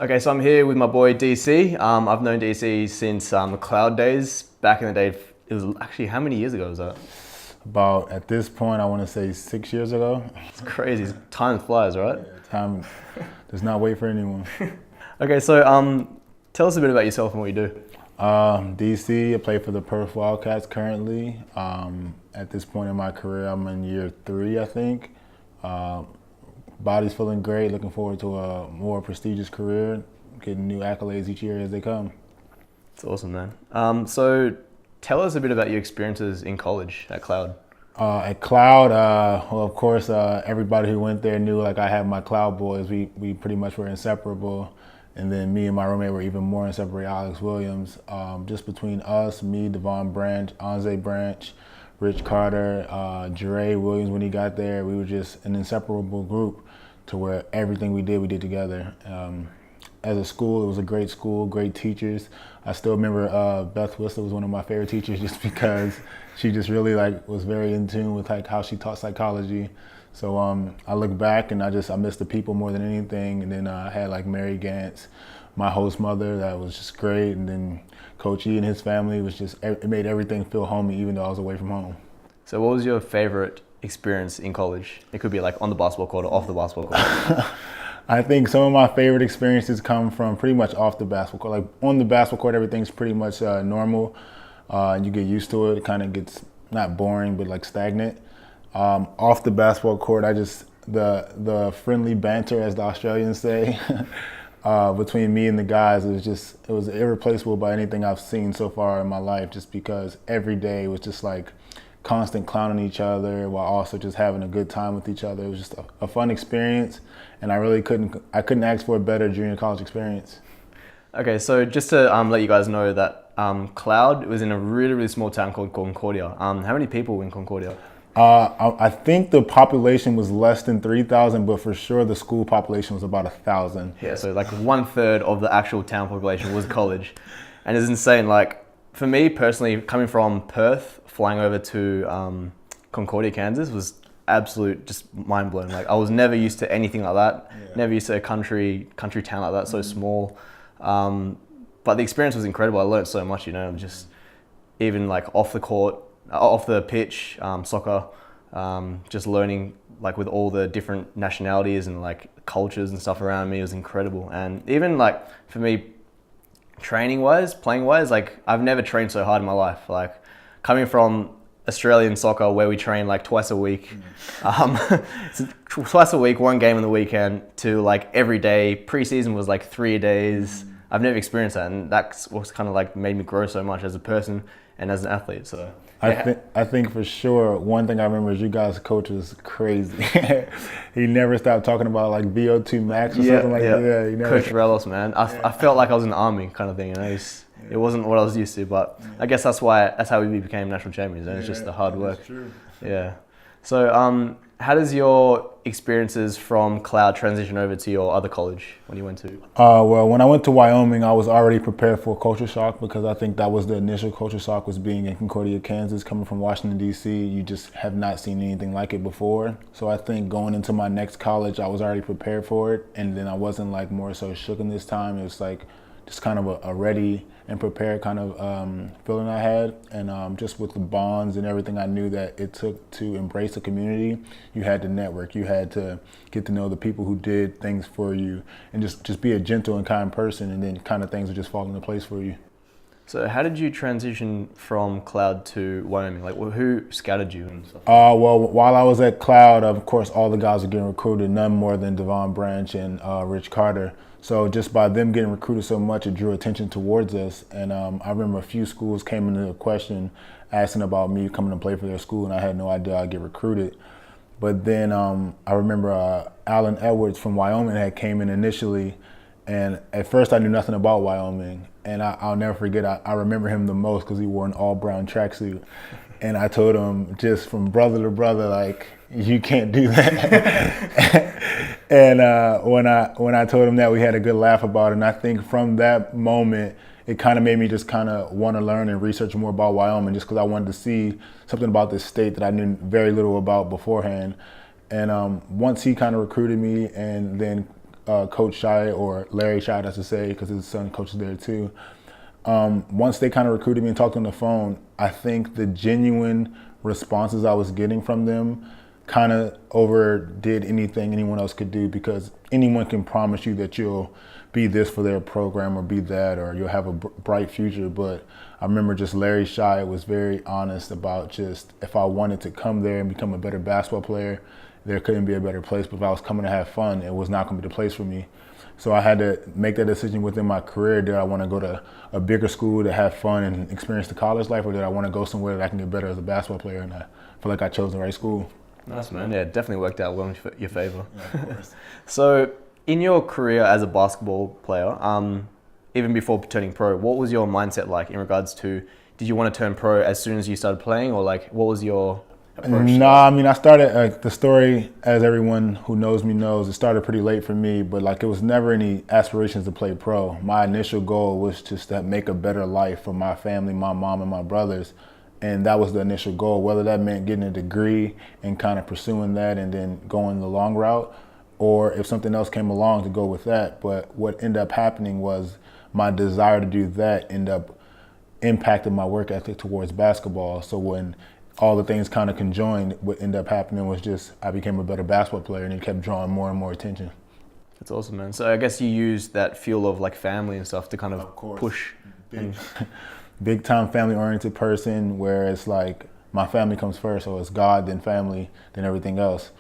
Okay, so I'm here with my boy DC. I've known DC since the Cloud days. Back in the day, it was actually, how many years ago was that? About, at this point, I want to say 6 years ago. It's crazy. Time flies, right? Time does not wait for anyone. Okay, so tell us a bit about yourself and what you do. DC, I play for the Perth Wildcats currently. At this point in my career, I'm in year 3, I think. Body's feeling great, looking forward to a more prestigious career, getting new accolades each year as they come. It's awesome, man. So tell us a bit about your experiences in college at Cloud. At Cloud, well, of course, everybody who went there knew like I had my Cloud boys. We pretty much were inseparable. And then me and my roommate were even more inseparable, Alex Williams. Just between us, me, Devon Branch, Anze Branch, Rich Carter, Jere Williams when he got there, we were just an inseparable group to where everything we did together. As a school, it was a great school, great teachers. I still remember Beth Whistler was one of my favorite teachers just because she just really was very in tune with how she taught psychology. So I look back and I miss the people more than anything. And then I had Mary Gantz, my host mother, that was just great. And then Coach E and his family it made everything feel homey even though I was away from home. So what was your favorite experience in college? It could be on the basketball court or off the basketball court. I think some of my favorite experiences come from pretty much off the basketball court. On the basketball court, everything's pretty much normal. And you get used to it. It kind of gets not boring, but stagnant. Off the basketball court, the friendly banter, as the Australians say, between me and the guys, it was irreplaceable by anything I've seen so far in my life, just because every day was just constant clowning each other while also just having a good time with each other. It was just a fun experience, and I couldn't ask for a better junior college experience. Okay, so just to let you guys know that Cloud was in a really, really small town called Concordia. How many people were in Concordia? I think the population was less than 3,000, but for sure the school population was about 1,000. Yeah, so 1/3 of the actual town population was college. And it's insane. For me personally, coming from Perth, flying over to Concordia, Kansas was absolute just mind blowing. I was never used to anything like that. Yeah. Never used to a country town like that, so small. But the experience was incredible. I learned so much, just even off the court, off the pitch, soccer, just learning with all the different nationalities and cultures and stuff around me was incredible. And even for me, training wise, playing wise, I've never trained so hard in my life. Coming from Australian soccer where we train twice a week, twice a week, one game on the weekend, to every day. Pre-season was 3 days. I've never experienced that, and that's what's kind of made me grow so much as a person and as an athlete. So I think for sure one thing I remember is you guys' coach was crazy. He never stopped talking about VO2 max or something like that. Yeah, Coach Relos, man. I felt like I was in the army kind of thing. It wasn't what I was used to, but I guess that's how we became national champions. And it's just the hard work. That's true. Yeah. So how does your experiences from Cloud transition over to your other college when you went to? Well, when I went to Wyoming, I was already prepared for culture shock because I think that was the initial culture shock, was being in Concordia, Kansas, coming from Washington, D.C. You just have not seen anything like it before. So I think going into my next college, I was already prepared for it. And then I wasn't more so shooken this time. It was just kind of a ready and prepared kind of feeling I had. And just with the bonds and everything I knew that it took to embrace a community, you had to network. You had to get to know the people who did things for you and just be a gentle and kind person, and then kind of things would just fall into place for you. So how did you transition from Cloud to Wyoming? Who scouted you and stuff? Well, while I was at Cloud, of course, all the guys were getting recruited, none more than Devon Branch and Rich Carter. So just by them getting recruited so much, it drew attention towards us. And I remember a few schools came into the question asking about me coming to play for their school, and I had no idea I'd get recruited. But then I remember Alan Edwards from Wyoming had came in initially, and at first I knew nothing about Wyoming. And I'll never forget, I remember him the most because he wore an all-brown tracksuit. And I told him, just from brother to brother, you can't do that. And when I told him that, we had a good laugh about it. And I think from that moment, it kind of made me just kind of want to learn and research more about Wyoming, just because I wanted to see something about this state that I knew very little about beforehand. And once he kind of recruited me, and then Coach Shyatt, or Larry Shyatt, I should say, because his son coaches there too. Once they kind of recruited me and talked on the phone, I think the genuine responses I was getting from them kind of overdid anything anyone else could do, because anyone can promise you that you'll be this for their program or be that, or you'll have a bright future. But I remember just Larry Shyatt was very honest about just if I wanted to come there and become a better basketball player, there couldn't be a better place. But if I was coming to have fun, it was not going to be the place for me. So I had to make that decision within my career. Did I want to go to a bigger school to have fun and experience the college life, or did I want to go somewhere that I can get better as a basketball player? And I feel like I chose the right school. Nice, man. Yeah, it definitely worked out well in your favor. Yeah, of course. So in your career as a basketball player, even before turning pro, what was your mindset like in regards to, did you want to turn pro as soon as you started playing, or like what was your approach? No, I mean, I started, the story, as everyone who knows me knows, it started pretty late for me, but like it was never any aspirations to play pro. My initial goal was just to make a better life for my family, my mom and my brothers. And that was the initial goal, whether that meant getting a degree and kind of pursuing that and then going the long route, or if something else came along to go with that. But what ended up happening was my desire to do that ended up impacting my work ethic towards basketball. So when all the things kind of conjoined, what ended up happening was just I became a better basketball player, and it kept drawing more and more attention. That's awesome, man. So I guess you used that fuel of like family and stuff to kind of push. Big time family oriented person, where it's like my family comes first, so it's God, then family, then everything else.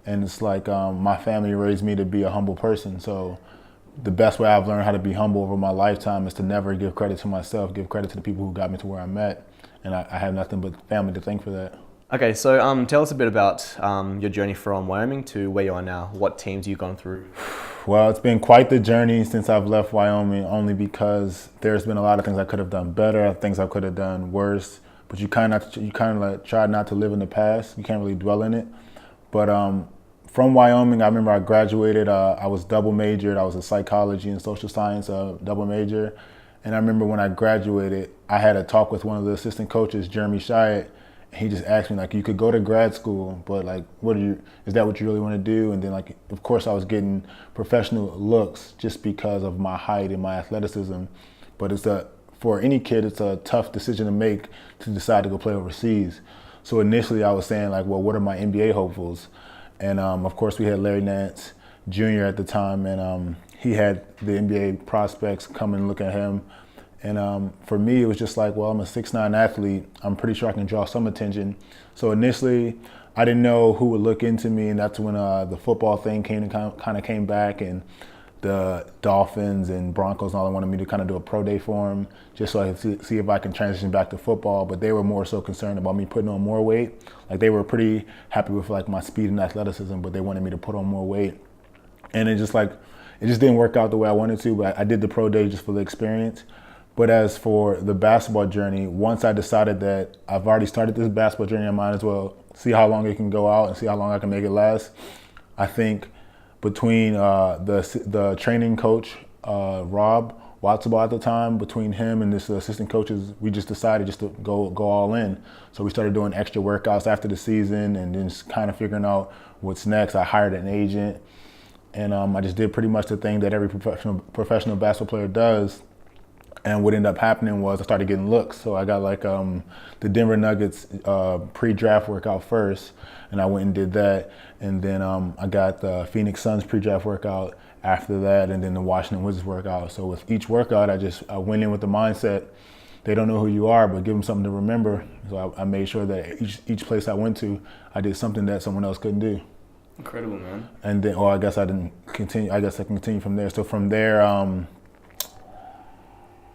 And it's like my family raised me to be a humble person. So the best way I've learned how to be humble over my lifetime is to never give credit to myself, give credit to the people who got me to where I'm at. And I have nothing but family to thank for that. Okay, so tell us a bit about your journey from Wyoming to where you are now. What teams you've gone through? Well, it's been quite the journey since I've left Wyoming, only because there's been a lot of things I could have done better, things I could have done worse. But you kind of try not to live in the past. You can't really dwell in it. But from Wyoming, I remember I graduated. I was double majored. I was a psychology and social science double major. And I remember when I graduated, I had a talk with one of the assistant coaches, Jeremy Shyatt. He just asked me, like, you could go to grad school, but like, is that what you really want to do? And then, like, of course I was getting professional looks just because of my height and my athleticism. But for any kid, it's a tough decision to make to decide to go play overseas. So initially I was saying, like, well, what are my NBA hopefuls? And of course we had Larry Nance Jr. at the time, and he had the NBA prospects come and look at him. And for me, it was just like, well, I'm a 6'9" athlete. I'm pretty sure I can draw some attention. So initially, I didn't know who would look into me, and that's when the football thing kind of came back, and the Dolphins and Broncos and all, they wanted me to kind of do a pro day for them, just so I could see if I can transition back to football. But they were more so concerned about me putting on more weight. Like, they were pretty happy with like my speed and athleticism, but they wanted me to put on more weight. And it just didn't work out the way I wanted to. But I did the pro day just for the experience. But as for the basketball journey, once I decided that I've already started this basketball journey, I might as well see how long it can go out and see how long I can make it last. I think between the training coach, Rob Watsable at the time, between him and this assistant coaches, we just decided just to go all in. So we started doing extra workouts after the season and then just kind of figuring out what's next. I hired an agent, and I just did pretty much the thing that every professional basketball player does. And what ended up happening was I started getting looks. So I got like the Denver Nuggets pre-draft workout first, and I went and did that. And then I got the Phoenix Suns pre-draft workout after that, and then the Washington Wizards workout. So with each workout, I went in with the mindset, they don't know who you are, but give them something to remember. So I made sure that each place I went to, I did something that someone else couldn't do. Incredible, man. And then, I guess I didn't continue. I guess I continue from there. So from there,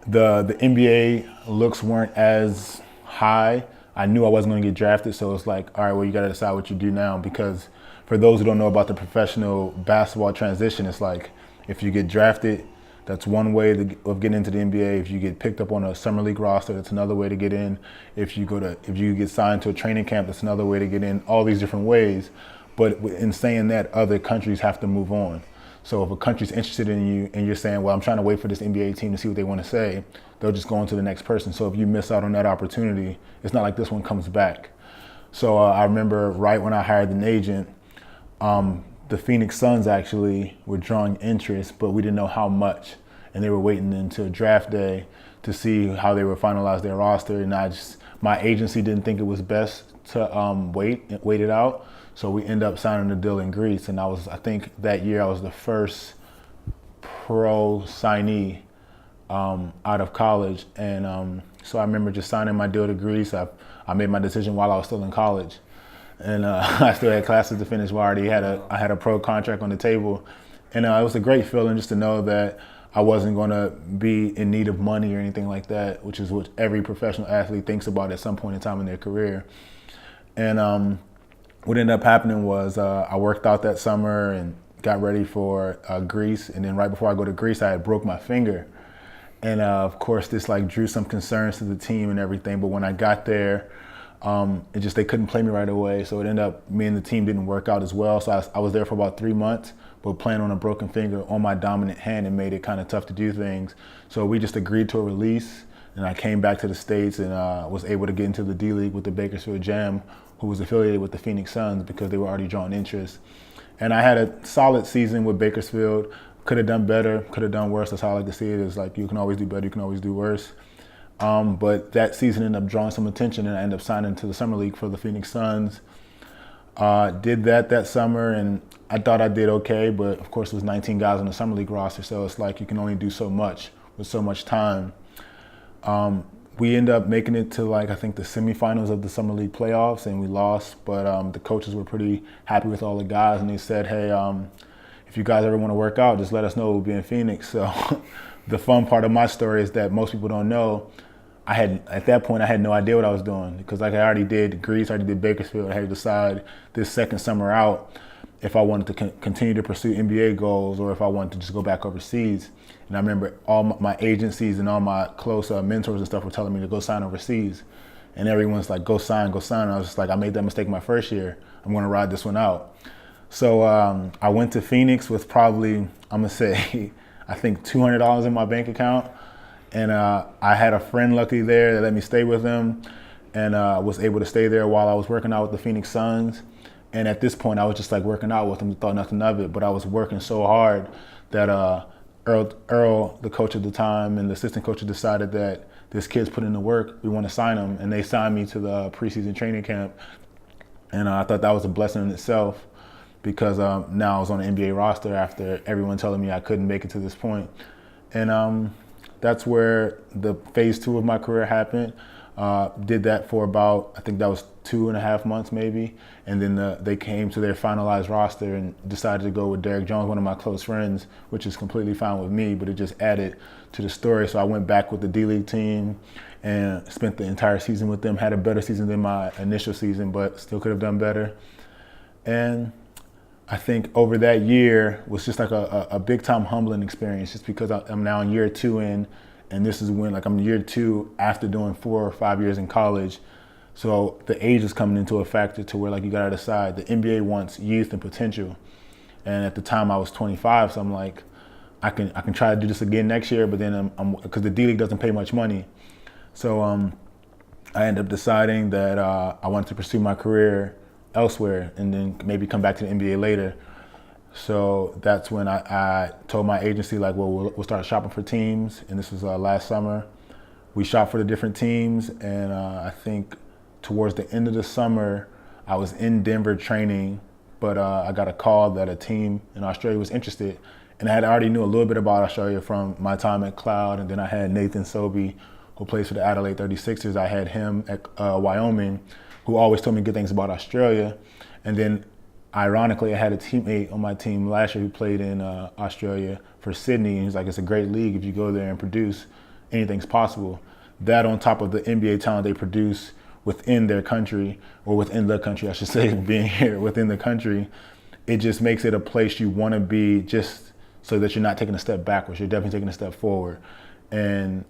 the NBA looks weren't as high. I knew I wasn't going to get drafted, so it's like, all right, well, you got to decide what you do now, because for those who don't know about the professional basketball transition, it's like if you get drafted, that's one way of getting into the NBA. If you get picked up on a summer league roster, that's another way to get in. If you get signed to a training camp, that's another way to get in. All these different ways. But in saying that, other countries have to move on. So if a country's interested in you and you're saying, well, I'm trying to wait for this NBA team to see what they want to say, they'll just go on to the next person. So if you miss out on that opportunity, it's not like this one comes back. So I remember right when I hired an agent, the Phoenix Suns actually were drawing interest, but we didn't know how much. And they were waiting until draft day to see how they would finalize their roster. And my agency didn't think it was best to wait it out. So we ended up signing a deal in Greece. And I think that year I was the first pro signee out of college. And so I remember just signing my deal to Greece. I made my decision while I was still in college. And I still had classes to finish. I had a pro contract on the table. And it was a great feeling just to know that I wasn't going to be in need of money or anything like that, which is what every professional athlete thinks about at some point in time in their career. And what ended up happening was I worked out that summer and got ready for Greece. And then right before I go to Greece, I had broke my finger. And of course, this drew some concerns to the team and everything. But when I got there, they couldn't play me right away. So it ended up, me and the team didn't work out as well. So I was there for about 3 months, but playing on a broken finger on my dominant hand, it made it kind of tough to do things. So we just agreed to a release, and I came back to the States and was able to get into the D-League with the Bakersfield Jam, who was affiliated with the Phoenix Suns because they were already drawing interest. And I had a solid season with Bakersfield. Could have done better, could have done worse. That's how I like to see it. It's like you can always do better, you can always do worse. But that season ended up drawing some attention, and I ended up signing to the Summer League for the Phoenix Suns. Did that summer, and I thought I did okay, but of course it was 19 guys on the Summer League roster, so it's like you can only do so much with so much time. We ended up making it to I think the semifinals of the Summer League playoffs, and we lost, but the coaches were pretty happy with all the guys, and they said, hey, if you guys ever want to work out, just let us know. We'll be in Phoenix. So the fun part of my story is that most people don't know, at that point, I had no idea what I was doing because I already did Greece, I already did Bakersfield. I had to decide this second summer out if I wanted to continue to pursue NBA goals or if I wanted to just go back overseas. And I remember all my agencies and all my close mentors and stuff were telling me to go sign overseas. And everyone's like, go sign, go sign. And I was just like, I made that mistake my first year. I'm going to ride this one out. So I went to Phoenix with probably, I'm going to say, I think $200 in my bank account. And I had a friend luckily there that let me stay with him and was able to stay there while I was working out with the Phoenix Suns. And at this point, I was just working out with them, thought nothing of it. But I was working so hard that Earl, the coach at the time, and the assistant coach decided that this kid's put in the work, we want to sign him. And they signed me to the preseason training camp. And I thought that was a blessing in itself because now I was on the NBA roster after everyone telling me I couldn't make it to this point. And that's where the phase 2 of my career happened. Did that for about, I think that was 2.5 months maybe. And then they came to their finalized roster and decided to go with Derek Jones, one of my close friends, which is completely fine with me, but it just added to the story. So I went back with the D-League team and spent the entire season with them, had a better season than my initial season, but still could have done better. And I think over that year was just a big time humbling experience just because I'm now in year 2 in, and this is when I'm in year 2 after doing 4 or 5 years in college. So the age is coming into a factor to where you gotta decide. The NBA wants youth and potential. And at the time I was 25, so I'm like, I can try to do this again next year, but then because the D-League doesn't pay much money. So I ended up deciding that I wanted to pursue my career elsewhere and then maybe come back to the NBA later. So that's when I told my agency we'll start shopping for teams, and this was last summer. We shopped for the different teams, and I think towards the end of the summer I was in Denver training, but I got a call that a team in Australia was interested, and I had already knew a little bit about Australia from my time at Cloud, and then I had Nathan Sobey, who plays for the Adelaide 36ers. I had him at Wyoming, who always told me good things about Australia. And then, ironically, I had a teammate on my team last year who played in Australia for Sydney. And he's like, it's a great league. If you go there and produce, anything's possible. That on top of the NBA talent they produce within their country, or within the country, I should say, being here within the country, it just makes it a place you want to be just so that you're not taking a step backwards. You're definitely taking a step forward. And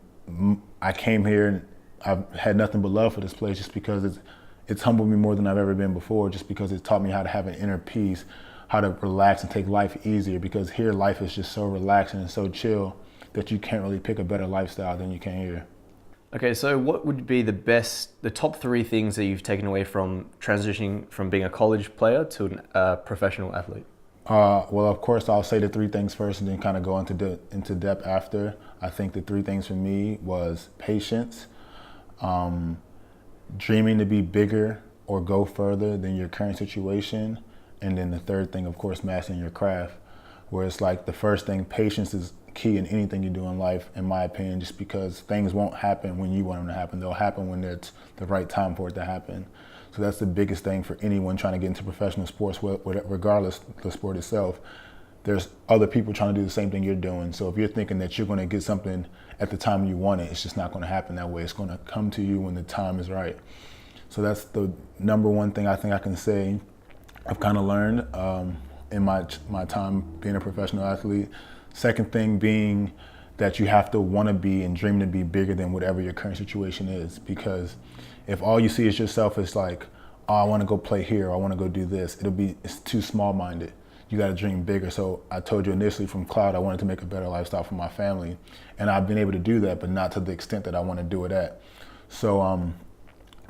I came here and I've had nothing but love for this place just because it's humbled me more than I've ever been before, just because it's taught me how to have an inner peace, how to relax and take life easier, because here life is just so relaxing and so chill that you can't really pick a better lifestyle than you can here. Okay, so what would be the top 3 things that you've taken away from transitioning from being a college player to a professional athlete? Well, of course, I'll say the three things first and then kind of go into depth after. I think the three things for me was patience, dreaming to be bigger or go further than your current situation, and then the third thing, of course, mastering your craft. Where it's like the first thing, patience is key in anything you do in life, in my opinion, just because things won't happen when you want them to happen. They'll happen when it's the right time for it to happen. So that's the biggest thing for anyone trying to get into professional sports, regardless of the sport itself. There's other people trying to do the same thing you're doing. So if you're thinking that you're going to get something at the time you want it, it's just not going to happen that way. It's going to come to you when the time is right. So that's the number one thing I think I can say I've kind of learned in my time being a professional athlete. Second thing being that you have to want to be and dream to be bigger than whatever your current situation is. Because if all you see is yourself, it's like, oh, I want to go play here, or I want to go do this. It's too small-minded. You got to dream bigger. So I told you initially from Cloud, I wanted to make a better lifestyle for my family. And I've been able to do that, but not to the extent that I want to do it at. So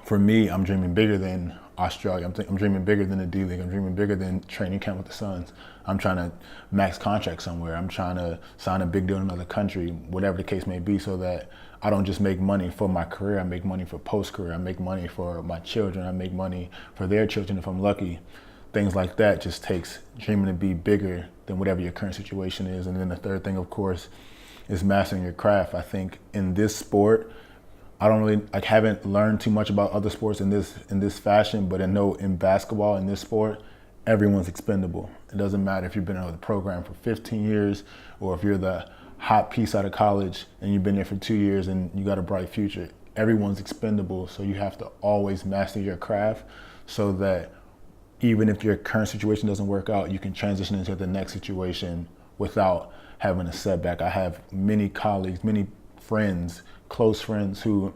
for me, I'm dreaming bigger than Australia. I'm dreaming bigger than the D-League. I'm dreaming bigger than training camp with the Suns. I'm trying to max contract somewhere. I'm trying to sign a big deal in another country, whatever the case may be, so that I don't just make money for my career. I make money for post-career. I make money for my children. I make money for their children if I'm lucky. Things like that just takes dreaming to be bigger than whatever your current situation is. And then the third thing, of course, is mastering your craft. I think in this sport, I haven't learned too much about other sports in this fashion, but in basketball, in this sport, everyone's expendable. It doesn't matter if you've been in the program for 15 years or if you're the hot piece out of college and you've been there for 2 years and you got a bright future. Everyone's expendable, so you have to always master your craft so that even if your current situation doesn't work out, you can transition into the next situation without having a setback. I have many colleagues, many friends, close friends who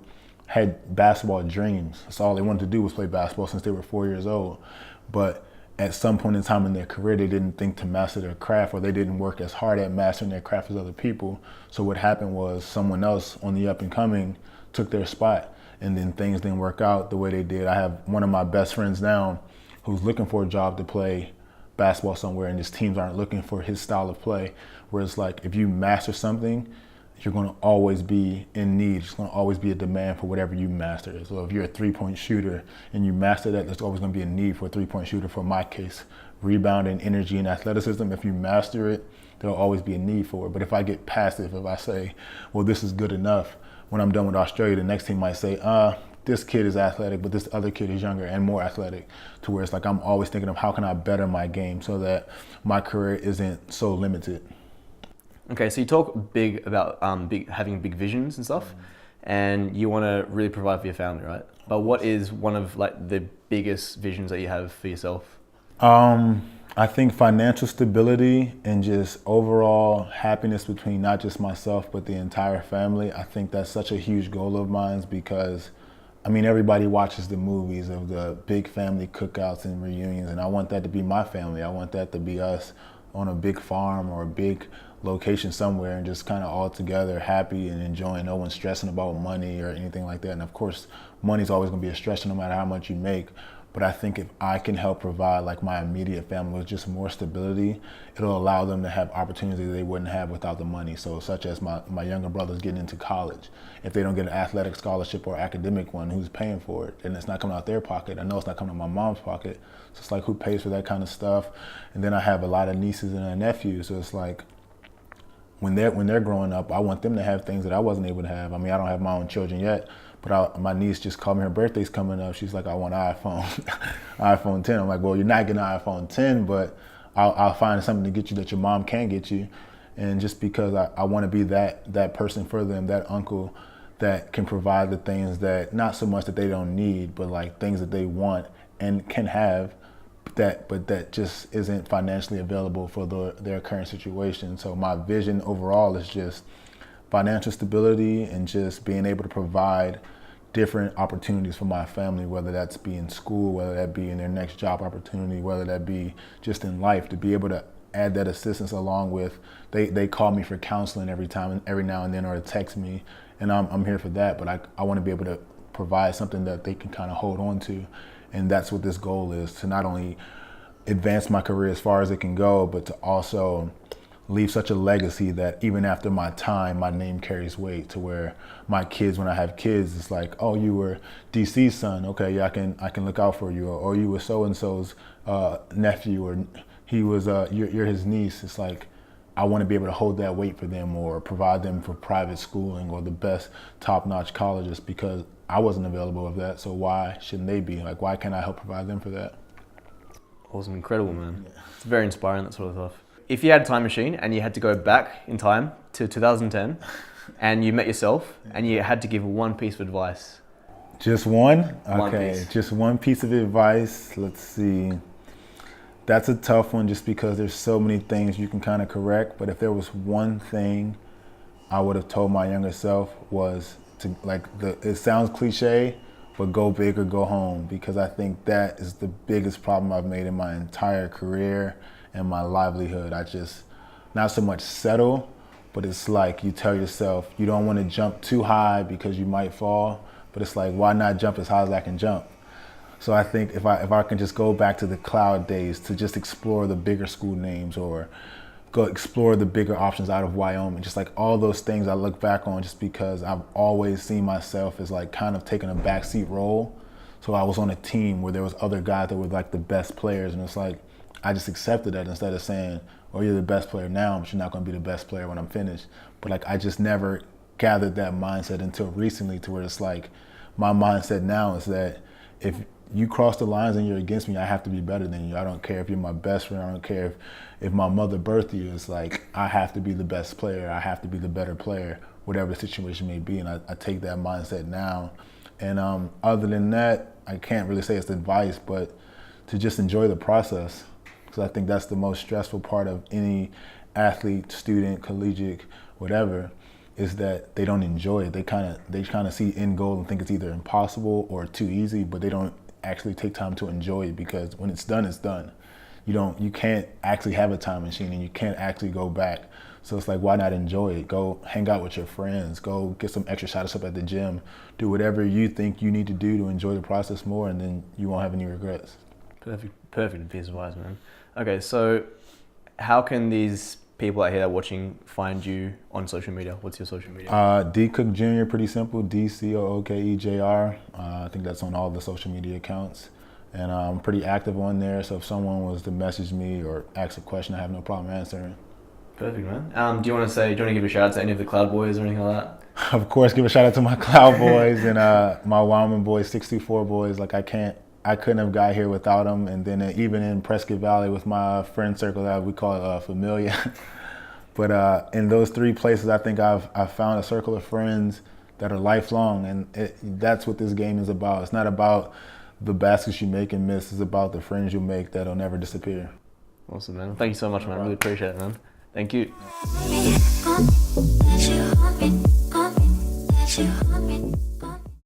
had basketball dreams. That's all they wanted to do was play basketball since they were 4 years old. But at some point in time in their career, they didn't think to master their craft, or they didn't work as hard at mastering their craft as other people. So what happened was someone else on the up and coming took their spot, and then things didn't work out the way they did. I have one of my best friends now who's looking for a job to play basketball somewhere, and his teams aren't looking for his style of play. Where it's like, if you master something, you're going to always be in need. There's going to always be a demand for whatever you master. So if you're a three-point shooter and you master that, there's always going to be a need for a three-point shooter. For my case, rebounding, energy, and athleticism, if you master it, there'll always be a need for it. But if I get passive, if I say, well, this is good enough, when I'm done with Australia, the next team might say, this kid is athletic, but this other kid is younger and more athletic, to where it's like I'm always thinking of how can I better my game so that my career isn't so limited. Okay, so you talk big about having big visions and stuff, and you want to really provide for your family, right? But what is one of like the biggest visions that you have for yourself? I think financial stability and just overall happiness between not just myself but the entire family. I think that's such a huge goal of mine because, I mean, everybody watches the movies of the big family cookouts and reunions, and I want that to be my family. I want that to be us on a big farm or a big location somewhere and just kind of all together happy and enjoying. No one's stressing about money or anything like that. And of course, money's always going to be a stressor no matter how much you make. But I think if I can help provide like my immediate family with just more stability, it'll allow them to have opportunities they wouldn't have without the money. So such as my younger brother's getting into college. If they don't get an athletic scholarship or academic one, who's paying for it? And it's not coming out their pocket. I know it's not coming out my mom's pocket. So it's like, who pays for that kind of stuff? And then I have a lot of nieces and nephews. So it's like, when they're growing up, I want them to have things that I wasn't able to have. I mean, I don't have my own children yet, but my niece just called me, her birthday's coming up. She's like, I want an iPhone, iPhone 10. I'm like, well, you're not getting an iPhone 10, but I'll find something to get you that your mom can get you. And just because I want to be that person for them, that uncle that can provide the things that, not so much that they don't need, but like things that they want and can have, but that just isn't financially available for their current situation. So my vision overall is just financial stability and just being able to provide different opportunities for my family, whether that's be in school, whether that be in their next job opportunity, whether that be just in life, to be able to add that assistance along with, they call me for counseling every now and then, or text me, and I'm here for that. But I want to be able to provide something that they can kind of hold on to. And that's what this goal is, to not only advance my career as far as it can go, but to also leave such a legacy that even after my time, my name carries weight to where my kids, when I have kids, it's like, oh, you were DC's son. Okay, yeah, I can look out for you. Or you were so-and-so's nephew, or he was, you're his niece. It's like, I want to be able to hold that weight for them or provide them for private schooling or the best top-notch colleges because I wasn't available with that. So why shouldn't they be? Like, why can't I help provide them for that? Awesome, incredible, man. Yeah. It's very inspiring, that sort of stuff. If you had a time machine and you had to go back in time to 2010 and you met yourself and you had to give one piece of advice. Just one? One Okay, piece. Just one piece of advice. Let's see. That's a tough one just because there's so many things you can kind of correct. But if there was one thing I would have told my younger self was to, it sounds cliche, but go big or go home, because I think that is the biggest problem I've made in my entire career and my livelihood. I just, not so much settle, but it's like you tell yourself you don't want to jump too high because you might fall, but it's like, why not jump as high as I can jump? So I think if I can just go back to the cloud days to just explore the bigger school names or go explore the bigger options out of Wyoming, just like all those things I look back on just because I've always seen myself as like kind of taking a backseat role. So I was on a team where there was other guys that were like the best players, and it's like I just accepted that instead of saying, oh, you're the best player now, but you're not going to be the best player when I'm finished. But like I just never gathered that mindset until recently, to where it's like my mindset now is that if you cross the lines and you're against me, I have to be better than you. I don't care if you're my best friend. I don't care if my mother birthed you. It's like I have to be the best player. I have to be the better player, whatever the situation may be. And I take that mindset now. And other than that, I can't really say it's advice, but to just enjoy the process, because I think that's the most stressful part of any athlete, student, collegiate, whatever, is that they don't enjoy it. They kind of see end goal and think it's either impossible or too easy, but they don't actually take time to enjoy it, because when it's done, it's done. You can't actually have a time machine and you can't actually go back. So it's like, why not enjoy it? Go hang out with your friends, go get some extra shots up at the gym, do whatever you think you need to do to enjoy the process more, and then you won't have any regrets. Perfect piece of advice, man. Okay, so how can these people out here that are watching find you on social media? What's your social media? D Cooke Jr., pretty simple, DCOOKEJR. I think that's on all the social media accounts. And I'm pretty active on there, so if someone was to message me or ask a question, I have no problem answering. Perfect, man. Do you want to give a shout out to any of the Cloud Boys or anything like that? Of course, give a shout out to my Cloud Boys and my Wyoming boys, 624 boys. Like I couldn't have got here without them. And then even in Prescott Valley with my friend circle that we call it Familia. But in those three places, I think I've found a circle of friends that are lifelong, and that's what this game is about. It's not about the baskets you make and miss. It's about the friends you make that'll never disappear. Awesome, man. Thank you so much, man. I really appreciate it, man. Thank you.